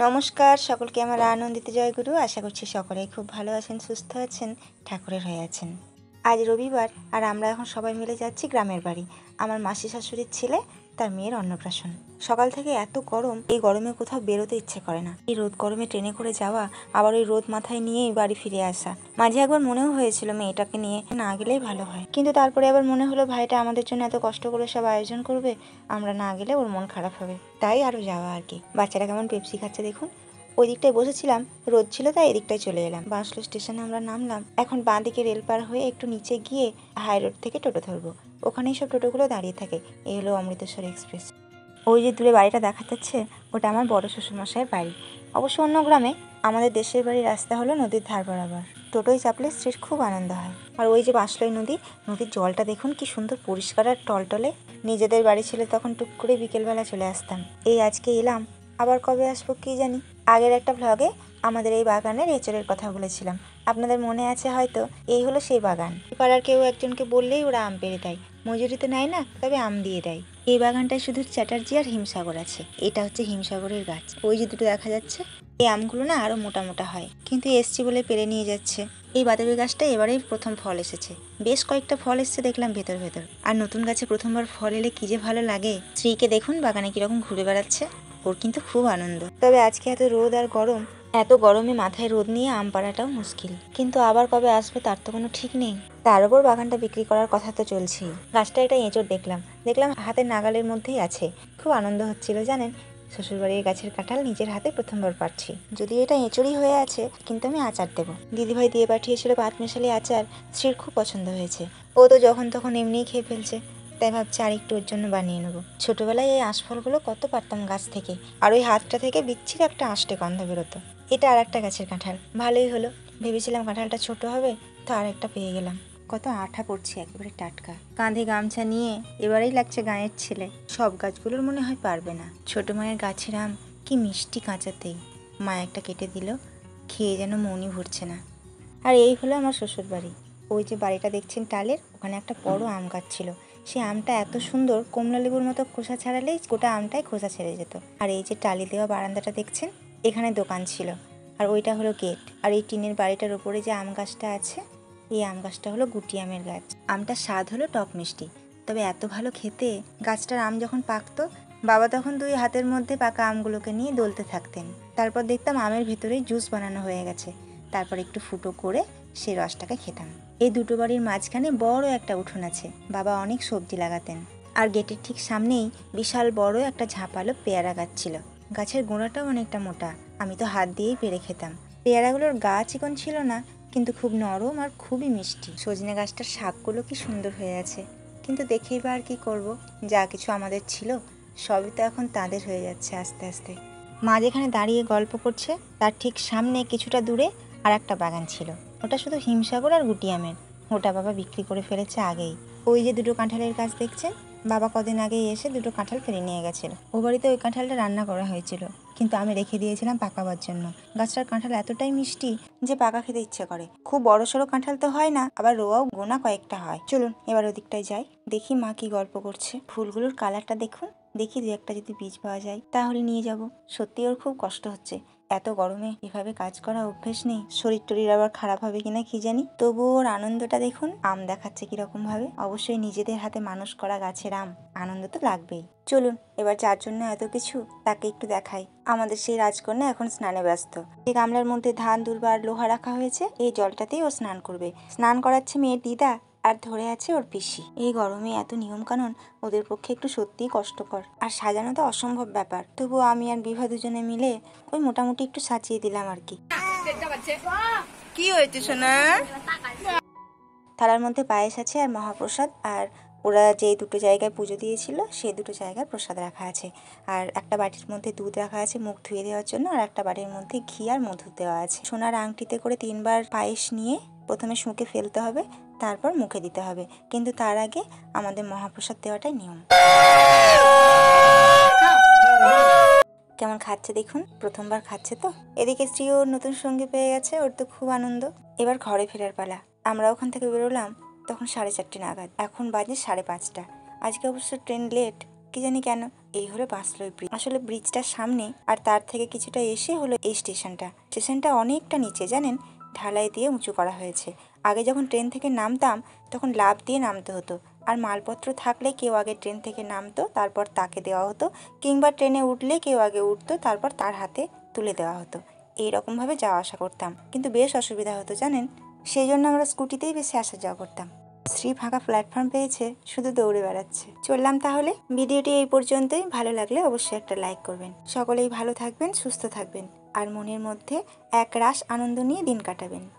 নমস্কার সকলকে আমার আনন্দিত জয়গুরু। আশা করছি সকলেই খুব ভালো আছেন, সুস্থ আছেন, ঠাকুরের হয়ে আছেন। আজ রবিবার আর আমরা এখন সবাই মিলে যাচ্ছি গ্রামের বাড়ি। আমার মাসি শাশুড়ির ছেলে তার মেয়ের অন্নপ্রাশন। সকাল থেকে এত গরম, এই গরমে কোথাও বেরোতে ইচ্ছে করে না। এই রোদ গরমে ট্রেনে করে যাওয়া, আবার ওই রোদ মাথায় নিয়েই বাড়ি ফিরে আসা। মাঝে একবার মনেও হয়েছিল মেয়েটাকে নিয়ে না গেলেই ভালো হয়, কিন্তু তারপরে আবার মনে হলো ভাইটা আমাদের জন্য এত কষ্ট করে সব আয়োজন করবে, আমরা না গেলে ওর মন খারাপ হবে, তাই আরও যাওয়া আর কি। বাচ্চারা কেমন পেপসি খাচ্ছে দেখুন। ওই দিকটায় বসেছিলাম, রোদ ছিল তাই এদিকটায় চলে এলাম। বাঁশলো স্টেশনে আমরা নামলাম। এখন বাঁ দিকে রেল পার হয়ে একটু নিচে গিয়ে হাই রোড থেকে টোটো ধরবো। ওখানেই সব টোটোগুলো দাঁড়িয়ে থাকে। এই হলো অমৃতসর এক্সপ্রেস। ওই যে দূরে বাড়িটা দেখা যাচ্ছে, ওটা আমার বড় শ্বশুরমশাইয়ের বাড়ি। অবশ্য অন্য গ্রামে। আমাদের দেশের বাড়ির রাস্তা হলো নদীর ধার বরাবর। টোটোয় চাপলে স্ত্রীর খুব আনন্দ হয়। আর ওই যে বাঁশলই নদী, নদীর জলটা দেখুন কি সুন্দর পরিষ্কার আর টলটলে। নিজেদের বাড়ি ছিল তখন টুক করে বিকেলবেলা চলে আসতাম। এই আজকে এলাম, আবার কবে আসবো কি জানি। আগের একটা ভ্লগে আমাদের এই বাগানের এঁচড়ের কথা বলেছিলাম, আপনাদের মনে আছে হয়তো। এই হলো সেই বাগান। পাড়ার কেউ একজনকে বললেই ওরা আম পেড়ে দেয়। মজুরি তো নেয় না, তবে আম দিয়ে দেয়। এই বাগানটায় শুধু চ্যাটার্জি আর হিমসাগর আছে। এটা হচ্ছে হিমসাগরের গাছ। ওই যে দুটো দেখা যাচ্ছে, এই আমগুলো না আরো মোটা মোটা হয়, কিন্তু এসছি বলে পেরে নিয়ে যাচ্ছে। এই বাতাবি গাছটা এবারেই প্রথম ফল এসেছে। বেশ কয়েকটা ফল এসছে দেখলাম ভেতর ভেতর। আর নতুন গাছে প্রথমবার ফল এলে কি যে ভালো লাগে। স্ত্রীকে দেখুন বাগানে কিরকম ঘুরে বেড়াচ্ছে, ওর কিন্তু খুব আনন্দ। তবে আজকে এত রোদ আর গরম, এত গরমে মাথায় রোদ নিয়ে আম পাড়াটাও মুশকিল। কিন্তু আবার কবে আসবে তার তো কোনো ঠিক নেই। তার উপর বাগানটা বিক্রি করার কথা তো চলছেই। গাছটা একটা এঁচড় দেখলাম হাতের নাগালের মধ্যেই আছে। খুব আনন্দ হচ্ছিল জানেন। শ্বশুরবাড়ির গাছের কাঁঠাল নিজের হাতে প্রথমবার পাচ্ছি। যদি এটা এঁচড়ই হয়ে আছে, কিন্তু আমি আচার দেবো। দিদিভাই দিয়ে পাঠিয়েছিল পাঁচমেশালি আচার, স্ত্রীর খুব পছন্দ হয়েছে। ও তো যখন তখন এমনিই খেয়ে ফেলছে, তাই ভাবছি আর একটু ওর জন্য বানিয়ে নেবো। ছোটবেলায় এই আঁশফলগুলো কত পারতাম গাছ থেকে, আর ওই হাতটা থেকে বিচ্ছিরি একটা আষ্টে গন্ধ বেরোতো। এটা আর একটা গাছের কাঁঠাল, ভালোই হলো। ভেবেছিলাম কাঁঠালটা ছোট হবে, তো আর একটা পেয়ে গেলাম। কত আঠা পড়ছে, একেবারে টাটকা। কাঁধে গামছা নিয়ে এবারেই লাগছে গাঁয়ের ছেলে। সব গাছগুলোর মনে হয় পারবে না। ছোট মায়ের গাছের আম কি মিষ্টি কাঁচাতেই। মা একটা কেটে দিল, খেয়ে যেন মনই ভরছে না। আর এই হলো আমার শ্বশুর বাড়ি। ওই যে বাড়িটা দেখছেন টালের, ওখানে একটা বড় আম গাছ ছিল। সেই আমটা এত সুন্দর, কমলা লেবুর মতো খোসা ছাড়ালেই গোটা আমটাই খোসা ছেড়ে যেত। আর এই যে টালি দেওয়া বারান্দাটা দেখছেন, এখানে দোকান ছিল। আর ওইটা হলো গেট। আর এই টিনের বাড়িটার উপরে যে আম গাছটা আছে, এই আম গাছটা হলো গুটি আমের গাছ। আমটার স্বাদ হলো টক মিষ্টি, তবে এত ভালো খেতে। গাছটার আম যখন পাকতো, বাবা তখন দুই হাতের মধ্যে পাকা আমগুলোকে নিয়ে দলতে থাকতেন। তারপর দেখতাম আমের ভেতরেই জুস বানানো হয়ে গেছে। তারপর একটু ফুটো করে সেই রসটাকে খেতাম। এই দুটো বাড়ির মাঝখানে বড় একটা উঠোন আছে। বাবা অনেক সবজি লাগাতেন। আর গেটের ঠিক সামনেই বিশাল বড় একটা ঝাঁপালো পেয়ারা গাছ ছিল। গাছের গোড়াটাও অনেকটা মোটা, আমি তো হাত দিয়েই পেরে খেতাম। পেয়ারাগুলোর গা চিকন ছিল না, কিন্তু খুব নরম আর খুবই মিষ্টি। সজনে গাছটার শাকগুলো কি সুন্দর হয়ে আছে, কিন্তু দেখেই বা আর কি করবো। যা কিছু আমাদের ছিল সবই তো এখন তাদের হয়ে যাচ্ছে আস্তে আস্তে। মা যেখানে দাঁড়িয়ে গল্প করছে, তার ঠিক সামনে কিছুটা দূরে আর একটা বাগান ছিল। ওটা শুধু হিমসাগর আর গুটি আমের। ওটা বাবা বিক্রি করে ফেলেছে আগেই। ওই যে দুটো কাঁঠালের গাছ দেখছেন, বাবা কদিন আগেই এসে দুটো কাঁঠাল ফেলে নিয়ে গেছিল। ও বাড়িতে ওই কাঁঠালটা রান্না করা হয়েছিল, কিন্তু আমি রেখে দিয়েছিলাম পাকাবার জন্য। গাছটার কাঁঠাল এতটাই মিষ্টি যে পাকা খেতে ইচ্ছে করে। খুব বড় সড়ো কাঁঠাল তো হয় না, আবার রোয়াও গোনা কয়েকটা হয়। চলুন এবার ওদিকটায় যাই, দেখি মা কি গল্প করছে। ফুলগুলোর কালারটা দেখুন, দেখি দু একটা যদি বীজ পাওয়া যায় তাহলে নিয়ে যাব। সত্যি ওর খুব কষ্ট হচ্ছে, এত গরমে এভাবে কাজ করা অভ্যেস নেই। শরীর টরীর আবার খারাপ হবে কিনা কি জানি। তবুও ওর আনন্দটা দেখুন, আম দেখাচ্ছে কিরকম ভাবে। অবশ্যই নিজেদের হাতে মানুষ করা গাছের আম, আনন্দ তো লাগবেই। চলুন এবার যার জন্য এত কিছু তাকে একটু দেখাই। আমাদের সেই রাজকন্যা এখন স্নানে ব্যস্ত। এই গামলার মধ্যে ধান দুর্বার লোহা রাখা হয়েছে, এই জলটাতেই ও স্নান করবে। স্নান করাচ্ছে মেয়ের দিদা, আর ধরে আছে ওর পিসি। এই গরমে এত নিয়ম কানুন ওদের পক্ষে একটু সত্যিই কষ্টকর, আর সাজানো তো অসম্ভব ব্যাপার। তবুও আমি আর বিভা দুজনে মিলে ওই মোটামুটি একটু সাজিয়ে দিলাম আর কি। কি হয়েছে সোনা? থালার মধ্যে পায়েস আছে আর মহাপ্রসাদ, আর ওরা যে দুটো জায়গায় পুজো দিয়েছিল সেই দুটো জায়গায় প্রসাদ রাখা আছে। আর একটা বাটির মধ্যে দুধ রাখা আছে মুখ ধুয়ে দেওয়ার জন্য, আর একটা বাটির মধ্যে ঘি আর মধু দেওয়া আছে। সোনার আংটিতে করে 3বার পায়েস নিয়ে প্রথমে শুঁকে ফেলতে হবে, তারপর মুখে দিতে হবে, কিন্তু তার আগে আমাদের মহাপ্রসাদ দেওয়াটাই নিয়ম। কেমন খাচ্ছে দেখুন, প্রথমবার খাচ্ছে তো। এদিকে স্ত্রীও নতুন সঙ্গী পেয়ে গেছে, ওর তো খুব আনন্দ। এবার ঘরে ফেরার পালা। আমরা ওখান থেকে বেরোলাম তখন 4:30 নাগাদ, এখন বাজে 5:30। আজকে অবশ্য ট্রেন লেট, কি জানি কেন। এই হলো বাসলই ব্রিজ। আসলে ব্রিজটার সামনে আর তার থেকে কিছুটা এসে হলো এই স্টেশনটা। স্টেশনটা অনেকটা নিচে জানেন, ঢালাই দিয়ে উঁচু করা হয়েছে। আগে যখন ট্রেন থেকে নামতাম তখন লাফ দিয়ে নামতে হতো, আর মালপত্র থাকলে কেউ আগে ট্রেন থেকে নামতো, তারপর তাকে দেওয়া হতো, কিংবা ট্রেনে উঠলে কেউ আগে উঠতো, তারপর তার হাতে তুলে দেওয়া হতো। এইরকমভাবে যাওয়া আসা করতাম, কিন্তু বেশ অসুবিধা হতো জানেন। সেই জন্য আমরা স্কুটিতেই বেশি আসা যাওয়া করতাম। শ্রী ফাঁকা প্ল্যাটফর্ম পেয়েছে, শুধু দৌড়ে বেড়াচ্ছে। চললাম তাহলে। ভিডিওটি এই পর্যন্তই। ভালো লাগলে অবশ্যই একটা লাইক করবেন। সকলেই ভালো থাকবেন, সুস্থ থাকবেন, আর মনের মধ্যে এক রাশ আনন্দ নিয়ে দিন কাটাবেন।